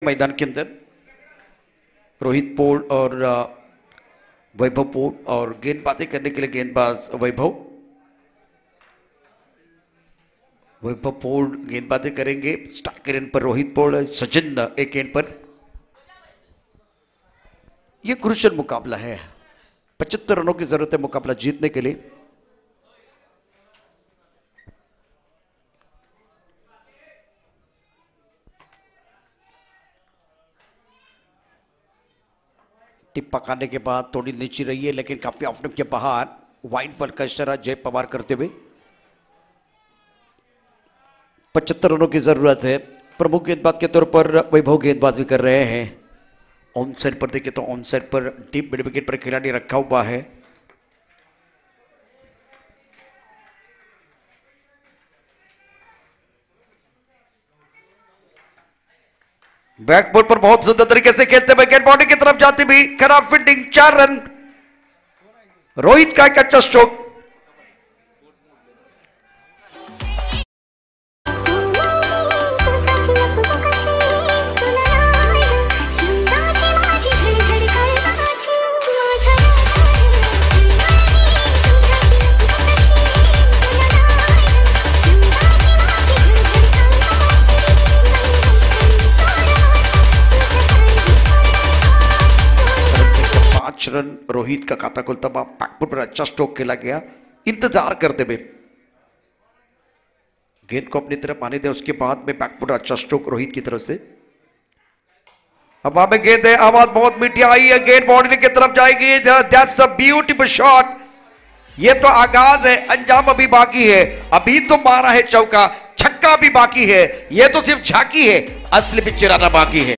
मैदान के अंदर रोहित पोल और वैभव पोल और गेंदबाजी करने के लिए गेंदबाज वैभव पोल गेंदबाजी करेंगे। स्ट्राइकर एंड पर रोहित पोल, सचिन एक एंड पर। यह क्रूशियल मुकाबला है, 75 रनों की जरूरत है मुकाबला जीतने के लिए। टिप्पा खाने के बाद थोड़ी नीचे रही है, लेकिन काफी ऑफ के बाहर वाइड बॉल का इशारा जय पवार करते हुए 75 रनों की जरूरत है। प्रमुख गेंदबाज के तौर पर वैभव गेंदबाजी कर रहे हैं। ऑन साइड पर देखें तो ऑन साइड पर डीप मिड विकेट पर खिलाड़ी रखा हुआ है। बैकबोर्ड पर बहुत सुंदर तरीके से खेलते हुए गेंद बॉडी की तरफ जाती भी, खराब फील्डिंग, 4 रन। रोहित का एक अच्छा स्ट्रोक। रन रोहित का खाता खुलता बैकफुट पर अच्छा स्ट्रोक खेला गया। इंतजार करते हुए गेंद को अपनी तरफ आने दे, उसके बाद में बैकफुट अच्छा स्ट्रोक रोहित की तरफ से। अब हमें गेंद है, आवाज बहुत मीठी आई है, गेंद बाउंड्री की तरफ जाएगी। That's a beautiful shot. ये तो आगाज है, अंजाम अभी बाकी है। अभी तो मारा है चौका, छक्का भी बाकी है। ये तो सिर्फ झांकी है, असली पिक्चर आना बाकी है।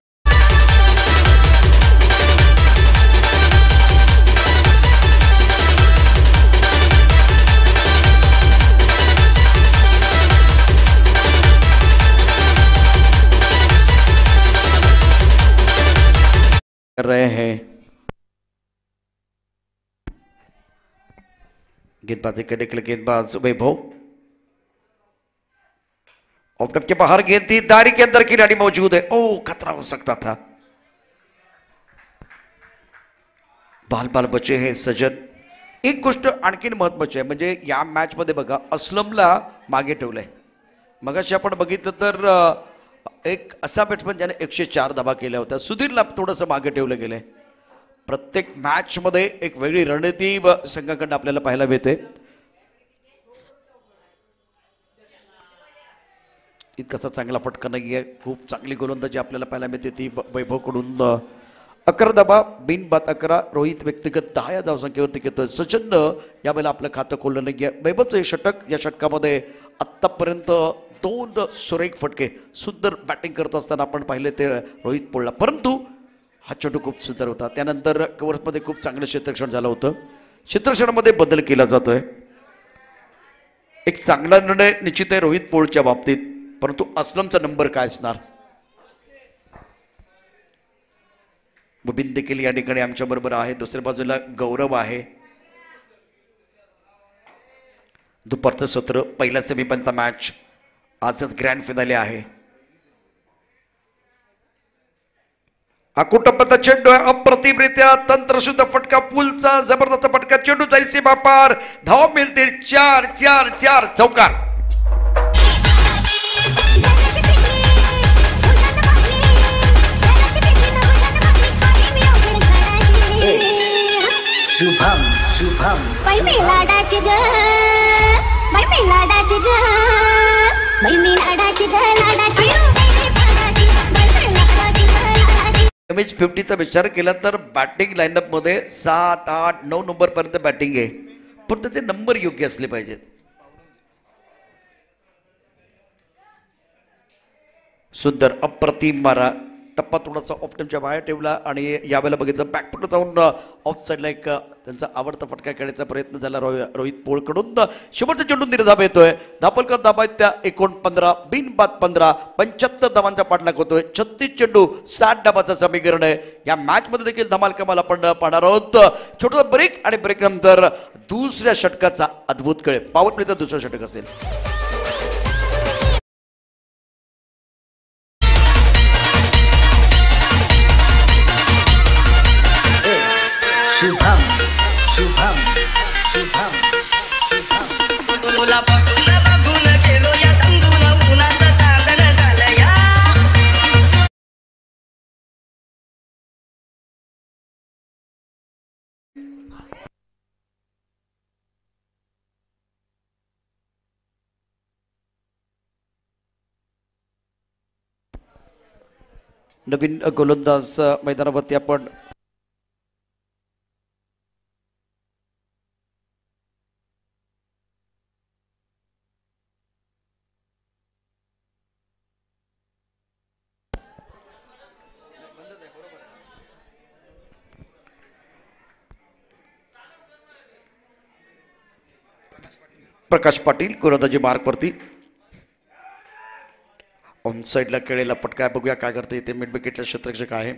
कर रहे हैं गेंदबाजी करने के लिए गेंदबाज वैभव। ऑफ के बाहर गेंद थी, दायरे के अंदर खिलाड़ी मौजूद है। ओ, खतरा हो सकता था। बाल बचे हैं सजन। एक गोष्ट आणखीन महत्वाची आहे, म्हणजे या मॅच मध्ये बघा असलमला मागे ठेवलंय। मगाशी आपण बघितलं तर एक असा बॅट्समन ज्याने 104 धावा केल्या होत्या, सुधीरला थोडंसं मागे ठेवलं गेलंय। प्रत्येक मॅच मध्ये एक वेगळी रणनीती संघाकडून आपल्याला पाहायला मिळते। इतकासा चांगला फटका नाहीये, खूप चांगली गोलंदाजी आपल्याला पाहायला मिळते ती वैभवकडून। 11 धावा, बिनबाद 11। रोहित व्यक्तिगत 10 या धावसंख्येवरती घेतोय। सचिन यावेळेला आपलं खातं खोललं नाहीये। वैभवचं हे षटक, या षटकामध्ये आतापर्यंत 2 सुरेख फटके, सुंदर बॅटिंग करत असताना आपण पाहिले ते रोहित पोलला, परंतु हा चेंडू खूप सुंदर होता। त्यानंतर कव्हर्समध्ये खूप चांगलं क्षेत्ररक्षण झालं होतं। क्षेत्ररक्षणामध्ये बदल केला जातोय। एक चांगला निर्णय निश्चित आहे रोहित पोलच्या बाबतीत, परंतु असलमचा नंबर काय असणार? मुबीन देखील या ठिकाणी आमच्या बरोबर आहे। दुसऱ्या बाजूला गौरव आहे। दुपारचं सत्र, पहिला सेमीफायनलचा मॅच, आजच ग्रँड फिनाले आहे। अकुटपचा चेंडू आहे, अप्रतिमरित्या तंत्रशुद्ध फटका, पुलचा जबरदस्त फटका, चेंडू जाईल सीमा पार, धाव मिळतील 4 चौकार। शुभम बाई मी लाडाची ग, बाई मी लाडाची ग, बाई मी लाडाची ग, लाडाची। एमएच 50चा विचार केला तर बॅटिंग लाईनअप मध्ये 7, 8, 9 नंबर पर्यंत बॅटिंग आहे, पण त्याचे नंबर योग्य असले पाहिजेत। सुंदर अप्रतिम मारा, टप्पा थोडासा ऑफ टाइमच्या बाहेर ठेवला आणि यावेळेला बघितलं बॅकफुट जाऊन ऑफ साईडला एक त्यांचा आवडता फटका खेळण्याचा प्रयत्न झाला रोहित पोलकडून। शेवटचा चेंडू निर्धाव येतोय, दापोलकर दाबायत त्या 49, बिनबाद 15, 75 धावांचा पाठलाग होतोय। 36 चेंडू 60 धावाचं समीकरण आहे। या मॅच मध्ये देखील धमाल कमाल आपण पाहणार आहोत। छोटा ब्रेक आणि ब्रेक नंतर दुसऱ्या षटकाचा अद्भुत खेळ, पॉवर प्लेचा दुसरा षटक असेल। नवीन गोलंदाज मैदानावरती आपण प्रकाश पाटील गोलंदाजी मार्कवरती ऑन साइडला खेळलेला पटका बघूया काय करते इथे मिड विकेटला क्षेत्ररक्षक आहे.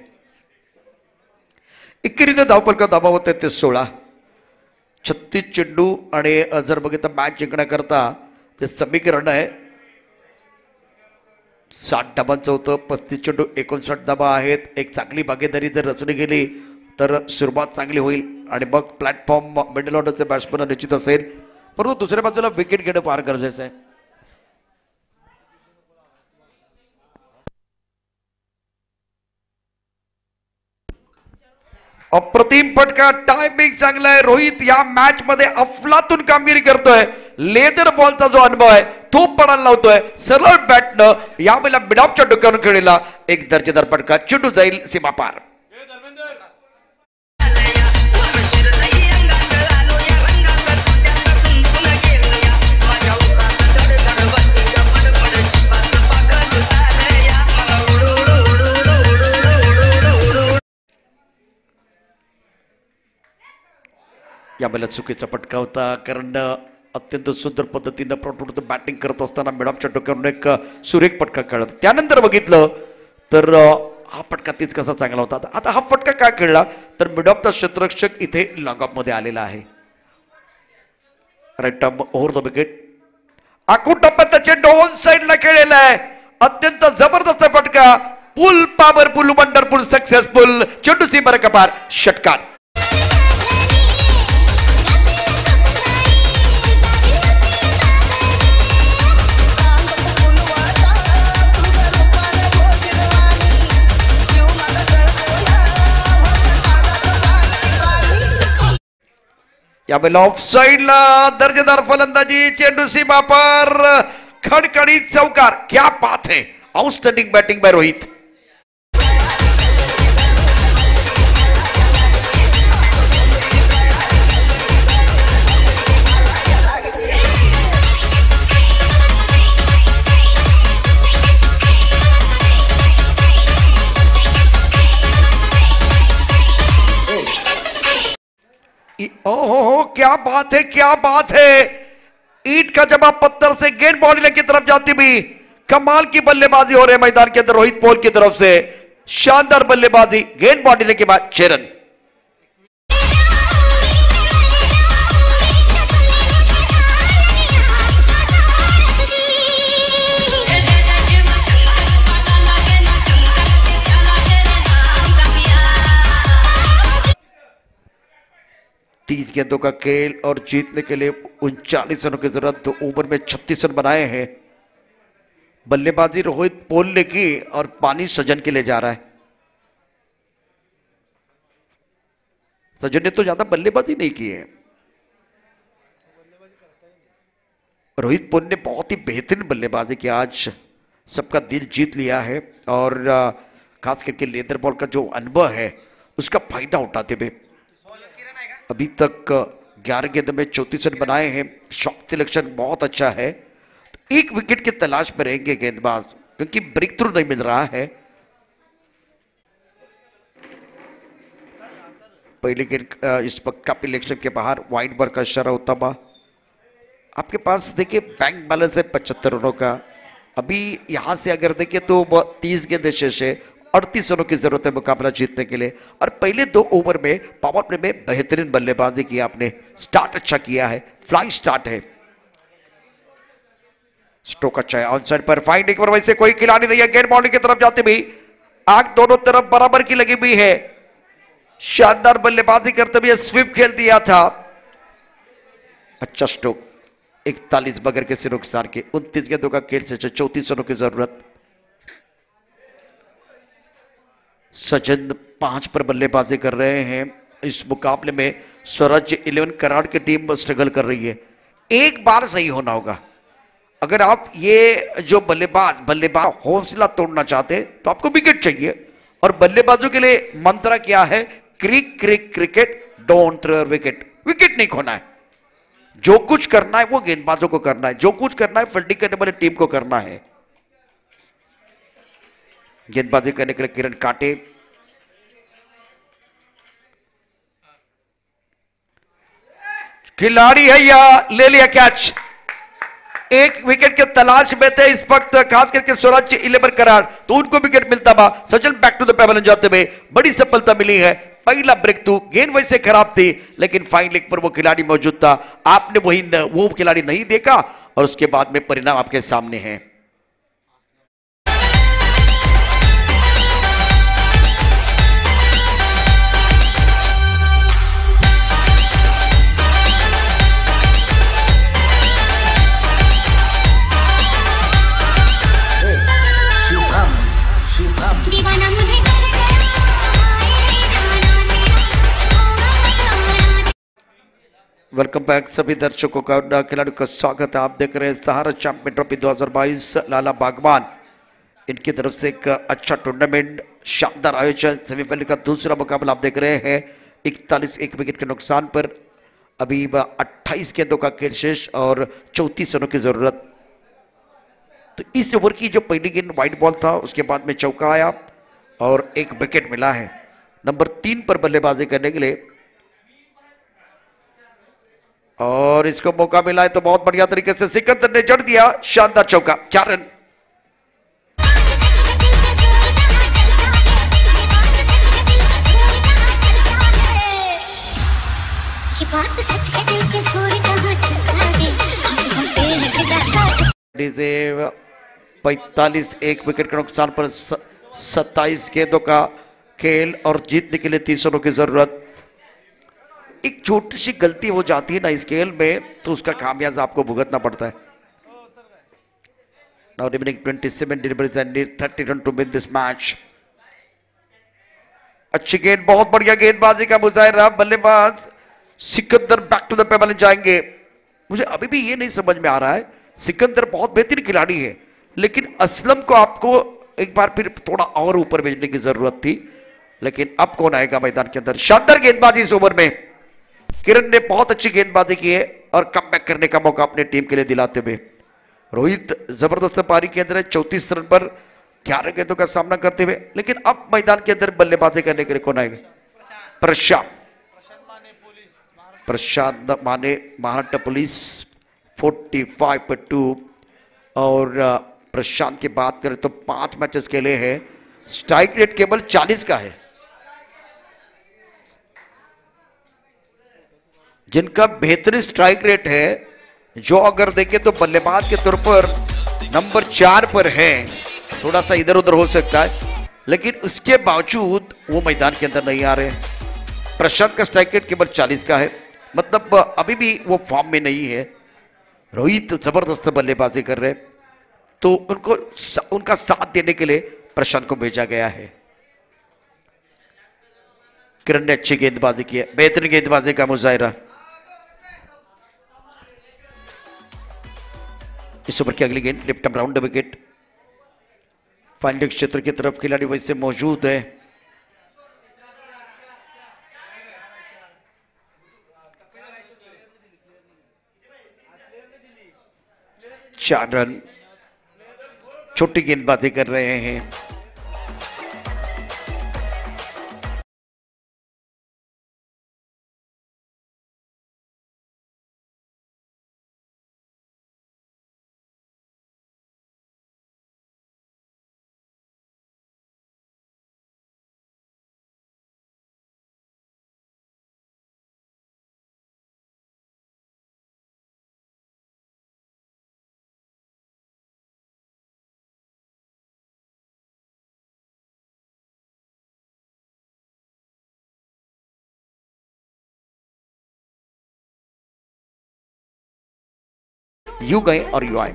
एकेरीने धावफलक दाबावत आहे ते 16. 36 चेंडू आणि जर बघितलं मॅच जिंकण्याकरता ते समीकरण आहे 60 धाबांचं होतं. 35 चेंडू 59 धाबा आहेत. एक चांगली भागीदारी जर रचली गेली तर सुरुवात चांगली होईल आणि मग प्लॅटफॉर्म मिडल ऑर्डरचे बॅट्समन निश्चित असेल. परंतु दुसऱ्या बाजूला विकेट घेणं फार गरजेचं आहे. अप्रतिम फटका टायमिंग चांगला आहे. रोहित या मॅच मध्ये अफलातून कामगिरी करतोय. लेदर बॉलचा जो अनुभव आहे तो पडायला लावतोय. सरळ बॅटनं यावेळेला मिडऑफच्या डोक्यावर खेळलेला एक दर्जेदार फटका. चेंडू जाईल सीमापार. यावेळेला चुकीचा फटका होता कारण अत्यंत सुंदर पद्धतीनं प्रॉपर बॅटिंग करत असताना मिडऑफच्या डोक्यावरून एक सुरेख फटका खेळला. त्यानंतर बघितलं तर हा फटका तीच कसा चांगला होता. आता हा फटका काय खेळला तर मिडऑफचा क्षेत्ररक्षक इथे लॉंगऑफ मध्ये आलेला आहे. Right arm over the wicket. आखून टप्प्यात चेंडू ऑन साइडला खेळलेला आहे. अत्यंत जबरदस्त फटका. पुल पॉवरफुल वंडरफुल सक्सेसफुल. चेंडू सीमार कपार षटकार. यावेळेला ऑफ साइडला दर्जेदार फलंदाजी. चेंडू सीमा पर खडखडीत चौकार. क्या बात है. Outstanding batting by Rohit. ओहो क्या बात है क्या बात है. ईट का जवाब पत्थर से गेंद बाउंड्री की तरफ जाती हुई कमाल की बल्लेबाजी हो रही है मैदान के अंदर रोहित पोल की तरफ से. शानदार बल्लेबाजी. गेंद बाउंड्री के बाद 6 रन. तीस गेंदों का खेल और जीतने के लिए 39 रनों की जरूरत. 2 ओवर में 36 रन बनाए हैं. बल्लेबाजी रोहित पोल ने की और पानी सजन के लिए जा रहा है. सजन ने तो ज्यादा बल्लेबाजी नहीं की है. रोहित पोल ने बहुत ही बेहतरीन बल्लेबाजी की. आज सबका दिल जीत लिया है और खास करके लेदर बॉल का जो अनुभव है उसका फायदा उठाते हुए अभी तक 11 गेंद में 34 रन बनाए हैं. शॉट सिलेक्शन बहुत अच्छा है. एक विकेट की तलाश में रहेंगे गेंदबाज क्योंकि ब्रेक थ्रू नहीं मिल रहा है. पहले गेंद इस वक्त कपिल इलेक्शन के बाहर वाइड बॉल का इशारा होता हुआ. आपके पास देखिए बैंक बैलेंस है 75 रनों का. अभी यहां से अगर देखिए तो 30 गेंद शेष है. 38 रनों की जरूरत है मुकाबला जीतने के लिए. और पहले 2 ओवर में पावर प्ले में बेहतरीन बल्लेबाजी की आपने. स्टार्ट अच्छा किया है. फ्लाइंग स्टार्ट है. स्ट्रोक अच्छा है. ऑन साइड पर फाइंडिंग पर वैसे कोई खिलाड़ी नहीं है. गेंद बाउंड्री की तरफ जाते भी आग दोनों तरफ बराबर की लगी हुई है. शानदार बल्लेबाजी करते हुए स्वीप खेल दिया था. अच्छा स्ट्रोक. 41 बगैर किसी नुकसान के. 29 गेंदों का खेल से 34 रनों की जरूरत. सचिन 5 पर बल्लेबाजी कर रहे हैं. इस मुकाबले में स्वराज 11 कराड़ की टीम स्ट्रगल कर रही है. एक बार सही होना होगा. अगर आप ये जो बल्लेबाज हौसला तोड़ना चाहते हैं तो आपको विकेट चाहिए. और बल्लेबाजों के लिए मंत्र क्या है? Crick crick cricket, don't throw wicket. Wicket नहीं खोना है, जो कुछ करना है वो गेंदबाजों को करना है, जो कुछ करना है फील्डिंग करने वाली टीम को करना है। गेंदबाजी करने के लिए किरण कांटे, खिलाड़ी है या ले लिया कैच। एक विकेट के तलाश में थे इस वक्त, खास करके स्वराज 11 करार, तो उनको विकेट मिलता था। Sachin back to the pavilion जाते हुए बड़ी सफलता मिली है। पहला ब्रेक थ्रू, गेंद वैसे खराब थी लेकिन फाइन लेग पर वो खिलाड़ी मौजूद था। आपने वो खिलाड़ी नहीं देखा और उसके बाद में परिणाम आपके सामने है। दीवाना मुझे कर गया। वेलकम बैक सभी दर्शकों का, खिलाड़ियों का स्वागत है। आप देख रहे हैं सहारा चैंपियन ट्रॉफी 2022 लाला बागवान, इनकी तरफ से एक अच्छा टूर्नामेंट, शानदार आयोजन। सेमीफाइनल का दूसरा मुकाबला आप देख रहे हैं। 41 एक विकेट के नुकसान पर अभी 28 गेंदों का खेल शेष और 34 रनों की जरूरत। तो इस ओवर की जो पहली गेंद वाइड बॉल था, उसके बाद में चौका आया और एक विकेट मिला है। नंबर 3 पर बल्लेबाजी करने के लिए और इसको मौका मिला है तो बहुत बढ़िया तरीके से सिकंदर ने जड़ दिया, शानदार चौका। 4 रन। ये बात सच है, दिल के जोर कहाँ चलता है, हम होते हैं फिदा साथ। 45 एक विकेट के नुकसान पर 27 गेंदों का खेल और जीतने के लिए 30 रनों की जरूरत। एक छोटी सी गलती हो जाती है ना इस खेल में तो उसका खामियाजा आपको भुगतना पड़ता है। Now remaining 27 deliveries and need 30 run to win this match. अच्छी गेंद, बहुत बढ़िया गेंदबाजी का मुजाहिरा। बल्लेबाज Sikandar back to the pavilion जाएंगे। मुझे अभी भी ये नहीं समझ में आ रहा है, सिकंदर बहुत बेहतरीन खिलाड़ी है लेकिन असलम को आपको एक बार फिर थोड़ा और ऊपर भेजने की जरूरत थी। लेकिन अब कौन आएगा मैदान के अंदर? शानदार गेंदबाजी इस ओवर में, किरण ने बहुत अच्छी गेंदबाजी की है और कमबैक करने का मौका अपने टीम के लिए दिलाते हुए रोहित जबरदस्त पारी के अंदर है। 34 रन पर 11 गेंदों का सामना करते हुए। लेकिन अब मैदान के अंदर बल्लेबाजी करने के लिए कौन आएगा? प्रशांत माने, महाराष्ट्र पुलिस 45 पर 2। और प्रशांत की बात करें तो 5 मैचेस खेले हैं, स्ट्राइक रेट केवल 40 का है। जिनका बेहतरीन स्ट्राइक रेट है, जो अगर देखें तो बल्लेबाज के तौर पर नंबर 4 पर है। थोड़ा सा इधर उधर हो सकता है लेकिन उसके बावजूद वो मैदान के अंदर नहीं आ रहे। प्रशांत का स्ट्राइक रेट केवल 40 का है, मतलब अभी भी वो फॉर्म में नहीं है। रोहित जबरदस्त बल्लेबाजी कर रहे, तो उनका साथ देने के लिए प्रशांत को भेजा गया है। किरण ने अच्छी गेंदबाजी की है, बेहतरीन गेंदबाजी का मुजाहिरा। इस ओवर की अगली गेंद left arm round wicket. Final क्षेत्र की तरफ खिलाड़ी वैसे मौजूद है। चार रन, छोटी गेंदबाजी कर रहे हैं। यू गए और यू आए।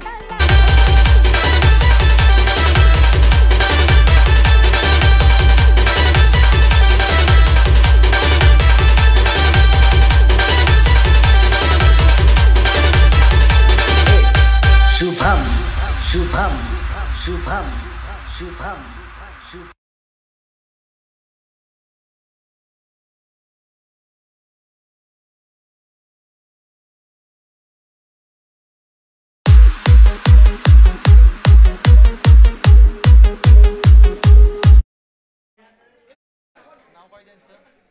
शुभम शुभम शुभम शुभम शुभ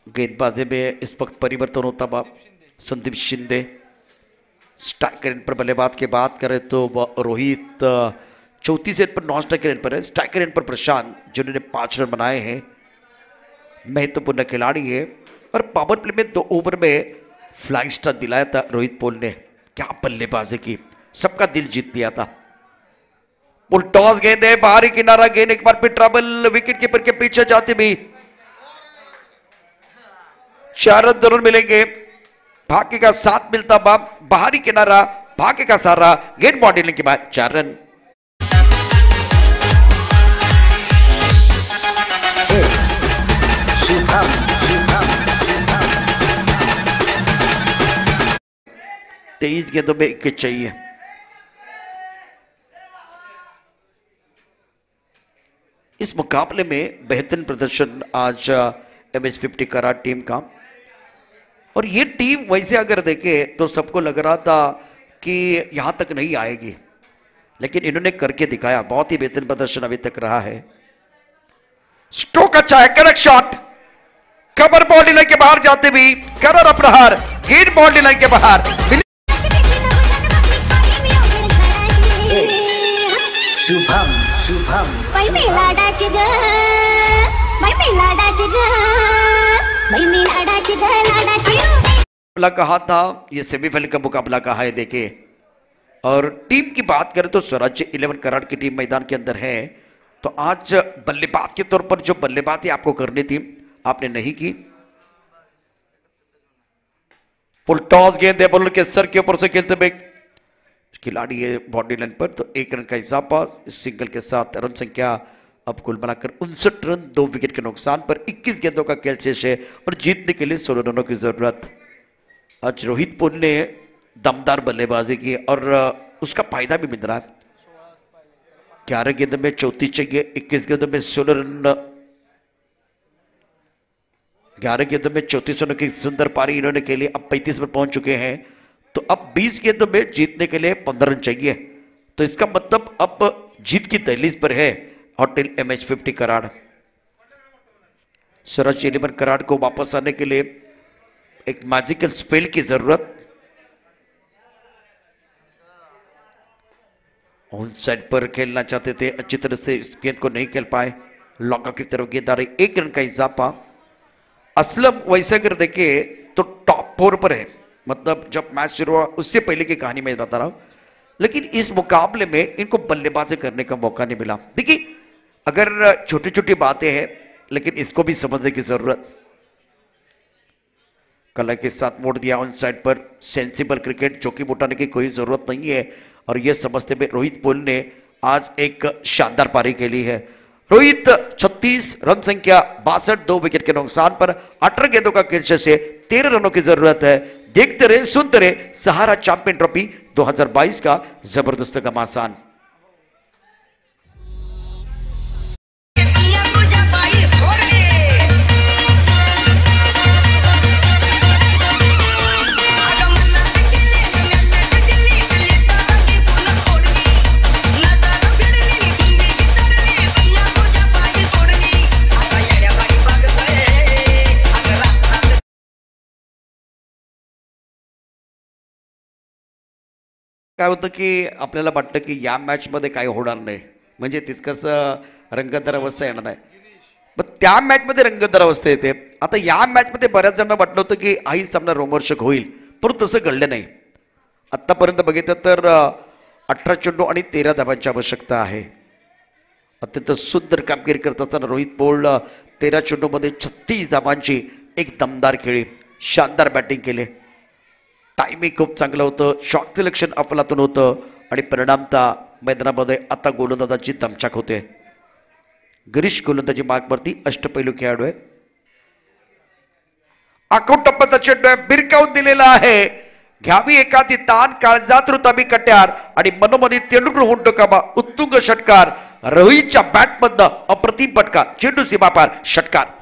गेंदबाजी में इस वक्त परिवर्तन होता हुआ संदीप शिंदे। स्ट्राइकर एंड पर बल्लेबाज की बात करें तो रोहित 34 रन पर नॉन स्ट्राइकर एंड पर है। स्ट्राइकर एंड पर प्रशांत जिन्होंने 5 रन बनाए हैं, महत्वपूर्ण खिलाड़ी है। और पावर प्ले में 2 ओवर में फ्लाइंग स्टार दिलाया था रोहित पोल ने। क्या बल्लेबाजी की, सबका दिल जीत लिया था। पुल टॉस गेंद है, बाहरी किनारा गेंद, एक बार फिर ट्रबल, विकेट कीपर के पीछे जाते भी 4 रन जरूर मिलेंगे। भाग्य का साथ मिलता बाहरी किनारा, भाग्य का सहारा, गेंद बॉडी लेने के बाद 4 रन। शुभम 23 गेंदों में 21 चाहिए। इस मुकाबले में बेहतरीन प्रदर्शन आज MS50 करार टीम का। और ये टीम वैसे अगर देखे तो सबको लग रहा था कि यहां तक नहीं आएगी, लेकिन इन्होंने करके दिखाया। बहुत ही बेहतरीन प्रदर्शन अभी तक रहा है। स्ट्रोक अच्छा है, correct shot, cover body line के बाहर जाते भी करर अपरार, गेंद बॉडी लाइन के बाहर। शुभम बाई मी लाडाची ग, बाई मी लाडाची ग, बाई मी लाडाची ग, लाडाची। मुकाबला कहा था, ये सेमीफाइनल का मुकाबला कहा है देखे। और टीम की बात करें तो स्वराज्य 11 कराड़ की टीम मैदान के अंदर है। तो आज बल्लेबाज के तौर पर जो बल्लेबाजी आपको करनी थी आपने नहीं की। फुल टॉस गेंद है, बॉलर के सर के ऊपर से खेलते हुए खिलाड़ी है बॉडी लाइन पर। तो 1 रन का इजाफा इस सिंगल के साथ। रन संख्या अब कुल बनाकर 59 रन, 2 विकेट के नुकसान पर 21 गेंदों का खेल शेष है और जीतने के लिए 16 रनों की जरूरत। आज रोहित पोल ने दमदार बल्लेबाजी की और उसका फायदा भी मिल रहा है। 11 गेंदों में 34 चाहिए, 21 गेंदों में 16 रन, 11 गेंदों में 34 रनों की सुंदर पारी इन्होंने खेली। अब 35 पर पहुंच चुके हैं। तो अब 20 गेंदों में जीतने के लिए 15 रन चाहिए। तो इसका मतलब अब जीत की दहलीज पर है होटल MS50 कराड़। स्वराज्य 11 कराड़ को वापस आने के लिए एक मैजिकल स्पेल की जरूरत। ऑन साइड पर खेलना चाहते थे, अच्छी तरह से इस गेंद को नहीं खेल पाए। लॉकआउट की तरफ गेंद आ रही, 1 रन का इजाफा। असलम वैसे अगर देखे तो टॉप 4 पर है, मतलब जब मैच शुरू हुआ उससे पहले की कहानी मैं बता रहा हूं। लेकिन इस मुकाबले में इनको बल्लेबाजी करने का मौका नहीं मिला। देखिए अगर छोटी छोटी बातें हैं, लेकिन इसको भी समझने की जरूरत। कला के साथ मोड़ दिया ऑन साइड पर, सेंसिबल क्रिकेट, जोखिम उठाने की कोई जरूरत नहीं है। और यह समझते हुए रोहित पोल ने आज एक शानदार पारी खेली है। रोहित 36 रन संख्या 62, 2 विकेट के नुकसान पर 18 गेंदों का खेल शेष है, 13 रनों की जरूरत है। देखते रहे, सुनते रहे, सहारा चैंपियन ट्रॉफी 2022 का जबरदस्त घमासान। काय होतं की आपल्याला वाटतं की या मॅचमध्ये काही होणार नाही, म्हणजे तितकंसं रंगतदार अवस्था येणार नाही, पण त्या मॅचमध्ये रंगतदार अवस्था येते। आता या मॅचमध्ये बऱ्याच जणांना वाटलं होतं की हाही सामना रोमहर्षक होईल, परंतु तसं घडलं नाही। आत्तापर्यंत बघितलं तर 18 चेंडू आणि 13 धावांची आवश्यकता आहे। अत्यंत सुंदर कामगिरी करत असताना रोहित पोल 13 चेंडूमध्ये 36 धावांची एक दमदार खेळी, शानदार बॅटिंग केले। टायमिंग खूप चांगलं होतं, शॉट सिलेक्शन अफलातून होतं आणि परिणामतः मैदानामध्ये आता गोलंदाजाची दमछाक होते। गिरीश गोलंदाजी मार्कवरती अष्टपैलू खेळाडू आहे। आखून टप्प्याचा चेंडू आहे, बिरकावून दिलेला आहे। घ्यावी एखादी ताण, काळजात रुतावी कट्यार आणि मनोमनी तेंडुलकर होऊन टोकावा उत्तुंग षटकार। रोहितच्या बॅटमधनं अप्रतिम फटका, चेंडू सीमापार, षटकार।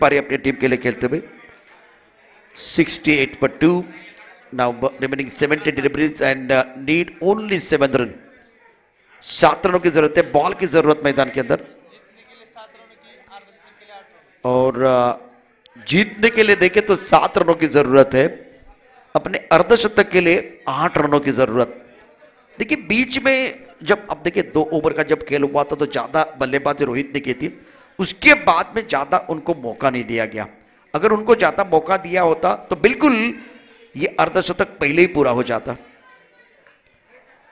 पारी अपनी टीम के लिए खेलते हुए 68 for 2. Now remaining 70 deliveries and need only 7 run. 7 रनों की जरूरत है, बॉल की जरूरत मैदान के अंदर, और जीतने के लिए देखें तो 7 रनों की जरूरत है, अपने अर्धशतक के लिए 8 रनों की जरूरत। देखिए बीच में जब अब देखिए 2 ओवर का जब खेल हुआ था तो ज्यादा बल्लेबाजी रोहित ने की थी, उसके बाद में ज्यादा उनको मौका नहीं दिया गया। अगर उनको ज्यादा मौका दिया होता तो बिल्कुल ये अर्धशतक पहले ही पूरा हो जाता।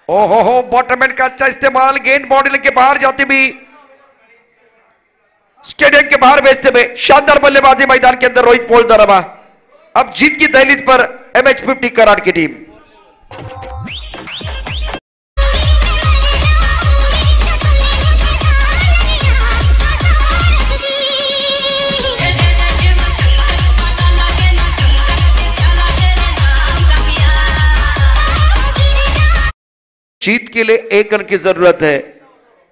ओहो हो, बॉटमैन का अच्छा इस्तेमाल, गेंद बॉडी के बाहर जाती भी, स्टेडियम के बाहर भेजते हुए शानदार बल्लेबाजी मैदान के अंदर रोहित पोल द्वारा। अब जीत की दहलीज पर MH50 कराड़ की टीम। जीत के लिए 1 रन की जरूरत है,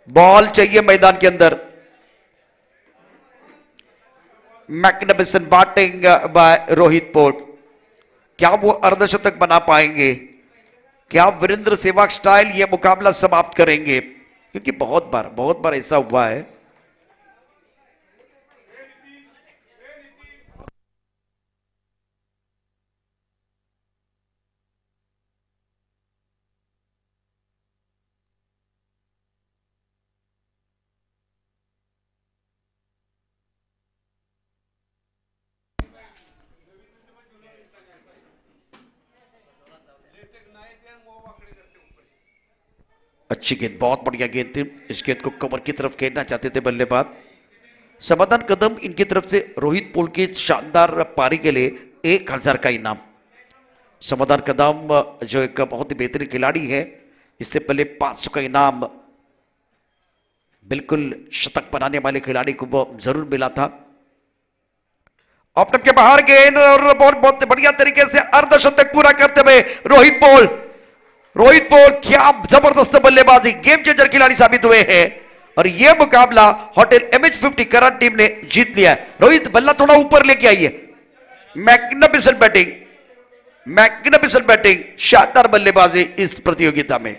बॉल चाहिए मैदान के अंदर। मैग्निफिसेंट बैटिंग बाय रोहित पोल, क्या वो अर्धशतक बना पाएंगे? क्या वीरेंद्र सहवाग स्टाइल ये मुकाबला समाप्त करेंगे? क्योंकि बहुत बार ऐसा हुआ है। अच्छी गेंद, बहुत बढ़िया गेंद थी। इस गेंद को कवर की तरफ खेलना चाहते थे बल्लेबाज। समाधान कदम इनकी तरफ से रोहित पोल की शानदार पारी के लिए 1000 का इनाम। समाधान कदम जो एक बहुत ही बेहतरीन खिलाड़ी है, इससे पहले 500 का इनाम बिल्कुल शतक बनाने वाले खिलाड़ी को वो जरूर मिला था। ऑप्टम के बाहर गेंद और बहुत बढ़िया तरीके से अर्धशतक पूरा करते हुए रोहित पोल क्या जबरदस्त बल्लेबाजी, गेम चेंजर खिलाड़ी साबित हुए हैं और यह मुकाबला होटल MH50 कराड़ टीम ने जीत लिया है। रोहित बल्ला थोड़ा ऊपर लेके आइए। मैग्निफिसेंट बैटिंग, शानदार बल्लेबाजी इस प्रतियोगिता में।